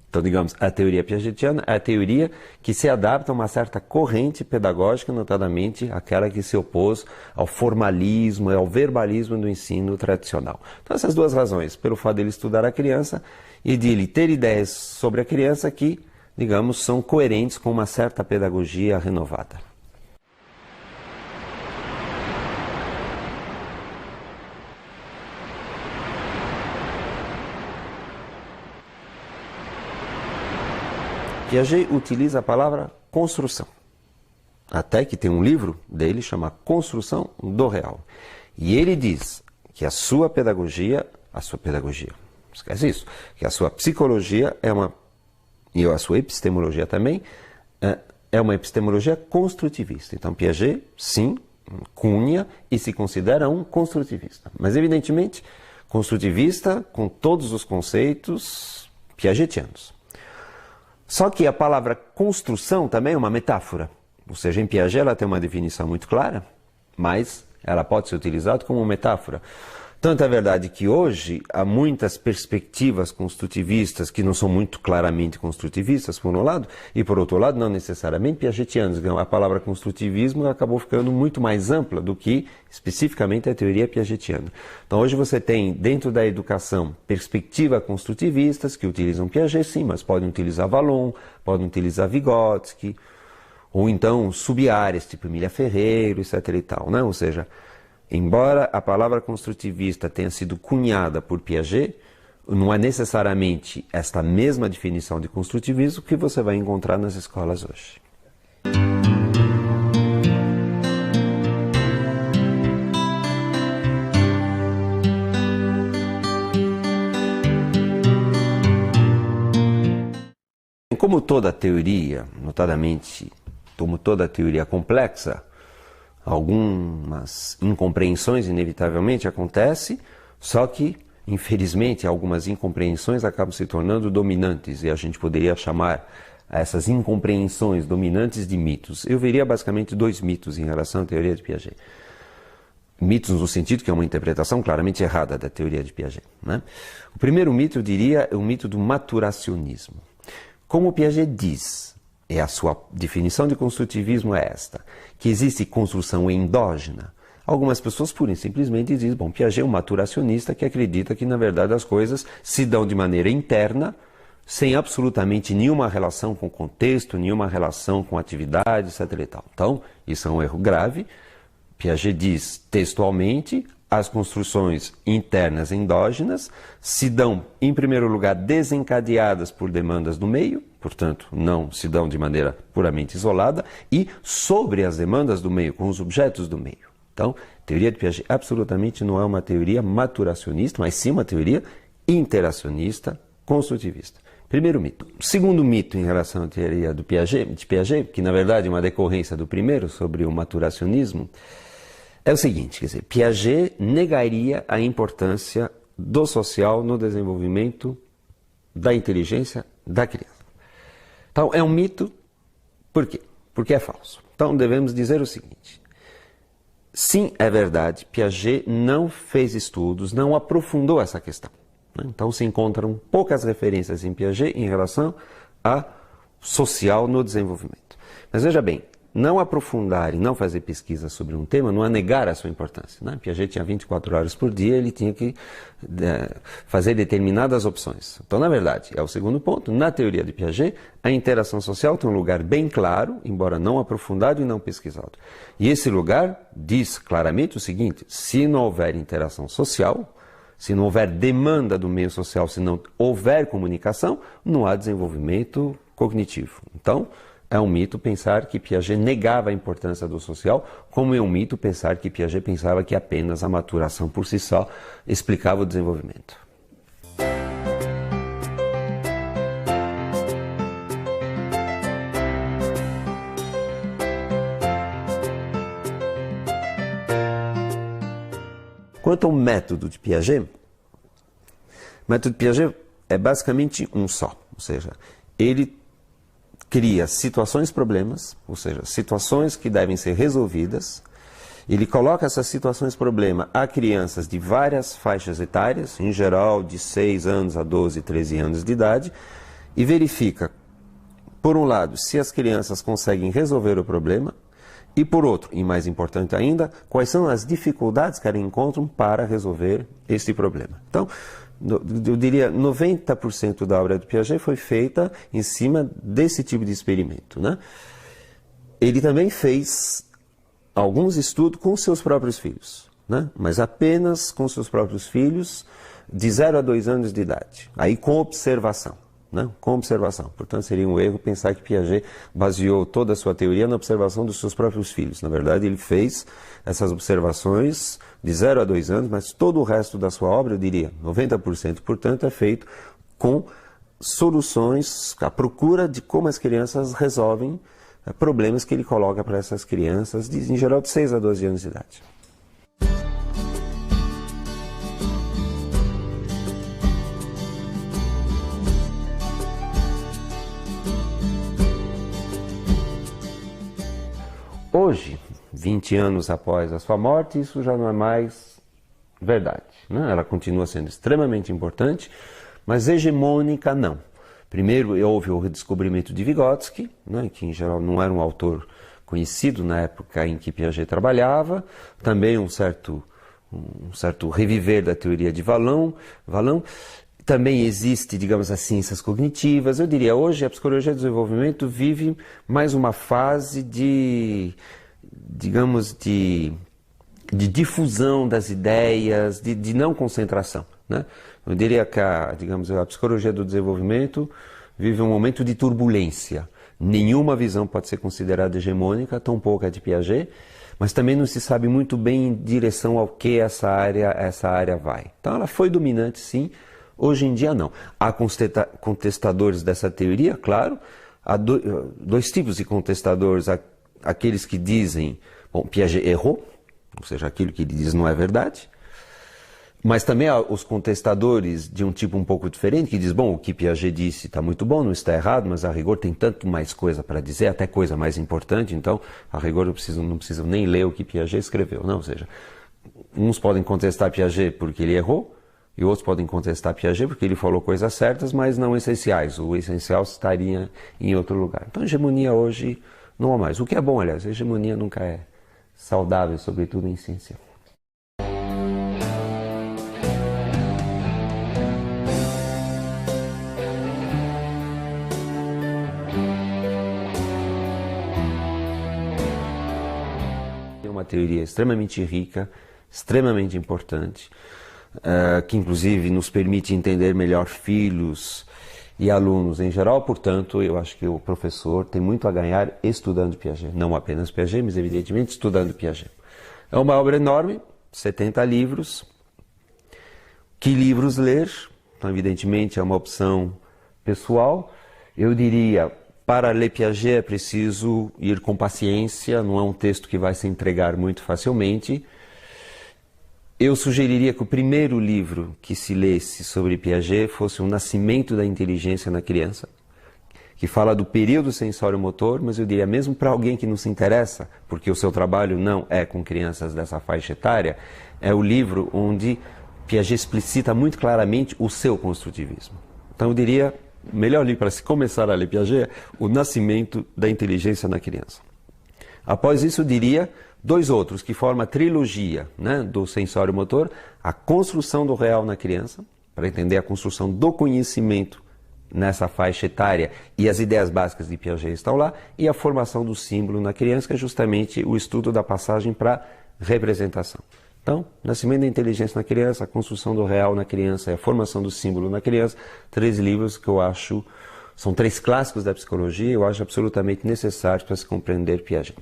Então, digamos, a teoria piagetiana é a teoria que se adapta a uma certa corrente pedagógica, notadamente aquela que se opôs ao formalismo e ao verbalismo do ensino tradicional. Então, essas duas razões, pelo fato de ele estudar a criança e de ele ter ideias sobre a criança que, digamos, são coerentes com uma certa pedagogia renovada. Piaget utiliza a palavra construção. Até que tem um livro dele chamado Construção do Real. E ele diz que a sua pedagogia, esquece isso, que a sua psicologia e a sua epistemologia também, é uma epistemologia construtivista. Então Piaget, sim, cunha e se considera um construtivista. Mas evidentemente, construtivista com todos os conceitos piagetianos. Só que a palavra construção também é uma metáfora. Ou seja, em Piaget ela tem uma definição muito clara, mas ela pode ser utilizada como metáfora. Tanto é verdade que hoje há muitas perspectivas construtivistas que não são muito claramente construtivistas, por um lado, e por outro lado, não necessariamente piagetianas. Então, a palavra construtivismo acabou ficando muito mais ampla do que especificamente a teoria piagetiana. Então, hoje você tem, dentro da educação, perspectivas construtivistas que utilizam Piaget, sim, mas podem utilizar Vallon, podem utilizar Vygotsky, ou então sub-áreas, tipo Emília Ferreiro, etc. e tal, né? Ou seja, embora a palavra construtivista tenha sido cunhada por Piaget, não é necessariamente esta mesma definição de construtivismo que você vai encontrar nas escolas hoje. Como toda teoria, notadamente, como toda teoria complexa, algumas incompreensões inevitavelmente acontecem, só que, infelizmente, algumas incompreensões acabam se tornando dominantes, e a gente poderia chamar essas incompreensões dominantes de mitos. Eu veria basicamente dois mitos em relação à teoria de Piaget. Mitos no sentido que é uma interpretação claramente errada da teoria de Piaget, né? O primeiro mito, eu diria, é o mito do maturacionismo. Como Piaget diz, a sua definição de construtivismo é esta, que existe construção endógena. Algumas pessoas pura e simplesmente dizem, bom, Piaget é um maturacionista que acredita que, na verdade, as coisas se dão de maneira interna, sem absolutamente nenhuma relação com o contexto, nenhuma relação com atividade, etc. e tal. Então, isso é um erro grave. Piaget diz textualmente, as construções internas endógenas se dão, em primeiro lugar, desencadeadas por demandas do meio, portanto, não se dão de maneira puramente isolada, e sobre as demandas do meio, com os objetos do meio. Então, a teoria de Piaget absolutamente não é uma teoria maturacionista, mas sim uma teoria interacionista, construtivista. Primeiro mito. Segundo mito em relação à teoria de Piaget, que na verdade é uma decorrência do primeiro, sobre o maturacionismo, é o seguinte, quer dizer, Piaget negaria a importância do social no desenvolvimento da inteligência da criança. Então, é um mito, por quê? Porque é falso. Então, devemos dizer o seguinte, sim, é verdade, Piaget não fez estudos, não aprofundou essa questão. Então, se encontram poucas referências em Piaget em relação a social no desenvolvimento. Mas veja bem, não aprofundar e não fazer pesquisa sobre um tema não é negar a sua importância, né? Piaget tinha 24 horas por dia, ele tinha que fazer determinadas opções. Então, na verdade, é o segundo ponto. Na teoria de Piaget, a interação social tem um lugar bem claro, embora não aprofundado e não pesquisado. E esse lugar diz claramente o seguinte: se não houver interação social, se não houver demanda do meio social, se não houver comunicação, não há desenvolvimento cognitivo. Então, é um mito pensar que Piaget negava a importância do social, como é um mito pensar que Piaget pensava que apenas a maturação por si só explicava o desenvolvimento. Quanto ao método de Piaget, o método de Piaget é basicamente um só, ou seja, ele cria situações-problemas, ou seja, situações que devem ser resolvidas. Ele coloca essas situações-problema a crianças de várias faixas etárias, em geral de 6 anos a 12, 13 anos de idade, e verifica, por um lado, se as crianças conseguem resolver o problema, e por outro, e mais importante ainda, quais são as dificuldades que elas encontram para resolver esse problema. Então, eu diria 90% da obra do Piaget foi feita em cima desse tipo de experimento, né? Ele também fez alguns estudos com seus próprios filhos, né? Mas apenas com seus próprios filhos de 0 a 2 anos de idade, aí com observação, né? Com observação. Portanto, seria um erro pensar que Piaget baseou toda a sua teoria na observação dos seus próprios filhos. Na verdade, ele fez essas observações de 0 a 2 anos, mas todo o resto da sua obra, eu diria, 90%, portanto, é feito com soluções, à procura de como as crianças resolvem problemas que ele coloca para essas crianças, em geral de 6 a 12 anos de idade. Hoje, 20 anos após a sua morte, isso já não é mais verdade, né? Ela continua sendo extremamente importante, mas hegemônica não. Primeiro houve o redescobrimento de Vygotsky, né, que em geral não era um autor conhecido na época em que Piaget trabalhava, também um certo reviver da teoria de Vallon. Também existe, digamos, as ciências cognitivas. Eu diria, hoje a psicologia do desenvolvimento vive mais uma fase de difusão das ideias, de não concentração, né? Eu diria que a psicologia do desenvolvimento vive um momento de turbulência. Nenhuma visão pode ser considerada hegemônica, tampouco a de Piaget, mas também não se sabe muito bem em direção ao que essa área vai. Então ela foi dominante, sim. Hoje em dia, não. Há contestadores dessa teoria, claro. Há dois tipos de contestadores. Aqueles que dizem, bom, Piaget errou, ou seja, aquilo que ele diz não é verdade. Mas também há os contestadores de um tipo um pouco diferente, que diz, bom, o que Piaget disse está muito bom, não está errado, mas a rigor tem tanto mais coisa para dizer, até coisa mais importante, então a rigor não preciso nem ler o que Piaget escreveu. Não, ou seja, uns podem contestar Piaget porque ele errou, e outros podem contestar Piaget porque ele falou coisas certas, mas não essenciais. O essencial estaria em outro lugar. Então, a hegemonia hoje não há mais. O que é bom, aliás, a hegemonia nunca é saudável, sobretudo em ciência. É uma teoria extremamente rica, extremamente importante, que inclusive nos permite entender melhor filhos e alunos em geral. Portanto, eu acho que o professor tem muito a ganhar estudando Piaget. Não apenas Piaget, mas evidentemente estudando Piaget. É uma obra enorme, 70 livros. Que livros ler? Então, evidentemente, é uma opção pessoal. Eu diria, para ler Piaget é preciso ir com paciência, não é um texto que vai se entregar muito facilmente. Eu sugeriria que o primeiro livro que se lesse sobre Piaget fosse O Nascimento da Inteligência na Criança, que fala do período sensório-motor, mas eu diria mesmo para alguém que não se interessa, porque o seu trabalho não é com crianças dessa faixa etária, é o livro onde Piaget explicita muito claramente o seu construtivismo. Então eu diria, o melhor livro para se começar a ler Piaget é O Nascimento da Inteligência na Criança. Após isso, diria dois outros, que formam a trilogia, né, do sensório motor: a construção do real na criança, para entender a construção do conhecimento nessa faixa etária, e as ideias básicas de Piaget estão lá, e a formação do símbolo na criança, que é justamente o estudo da passagem para representação. Então, nascimento da inteligência na criança, a construção do real na criança e a formação do símbolo na criança, 3 livros que eu acho, são 3 clássicos da psicologia, eu acho absolutamente necessários para se compreender Piaget.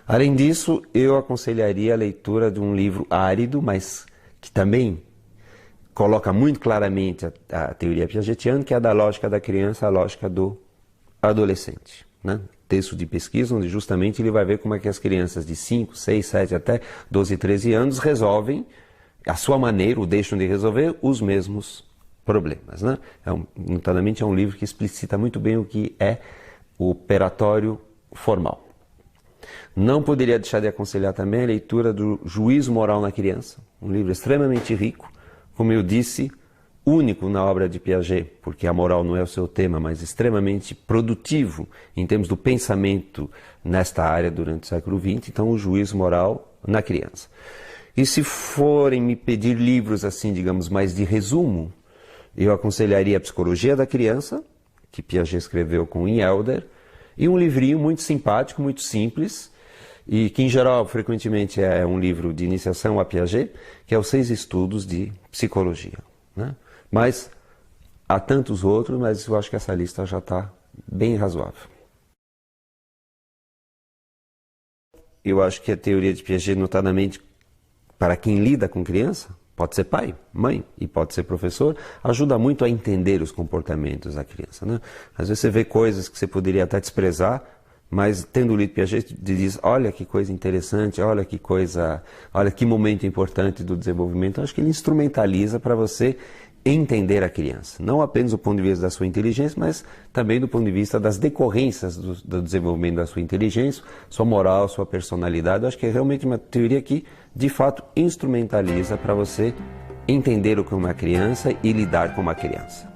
Além disso, eu aconselharia a leitura de um livro árido, mas que também coloca muito claramente a teoria piagetiana, que é a da lógica da criança, a lógica do adolescente, né? Texto de pesquisa, onde justamente ele vai ver como é que as crianças de 5, 6, 7 até 12, 13 anos resolvem, à sua maneira, ou deixam de resolver, os mesmos problemas, né? Notadamente é um livro que explicita muito bem o que é o operatório formal. Não poderia deixar de aconselhar também a leitura do Juízo Moral na Criança, um livro extremamente rico, como eu disse, único na obra de Piaget, porque a moral não é o seu tema, mas extremamente produtivo em termos do pensamento nesta área durante o século XX, então o Juízo Moral na Criança. E se forem me pedir livros assim, digamos, mais de resumo, eu aconselharia a Psicologia da Criança, que Piaget escreveu com Ian Elder, e um livrinho muito simpático, muito simples, e que em geral frequentemente é um livro de iniciação a Piaget, que é os 6 estudos de psicologia, né? Mas há tantos outros, mas eu acho que essa lista já está bem razoável. Eu acho que a teoria de Piaget, notadamente para quem lida com criança, pode ser pai, mãe e pode ser professor, ajuda muito a entender os comportamentos da criança, né? Às vezes você vê coisas que você poderia até desprezar, mas tendo lido Piaget, diz: olha que coisa interessante, olha que momento importante do desenvolvimento. Eu acho que ele instrumentaliza para você entender a criança, não apenas do ponto de vista da sua inteligência, mas também do ponto de vista das decorrências do desenvolvimento da sua inteligência, sua moral, sua personalidade. Eu acho que é realmente uma teoria que, de fato, instrumentaliza para você entender o que é uma criança e lidar com uma criança.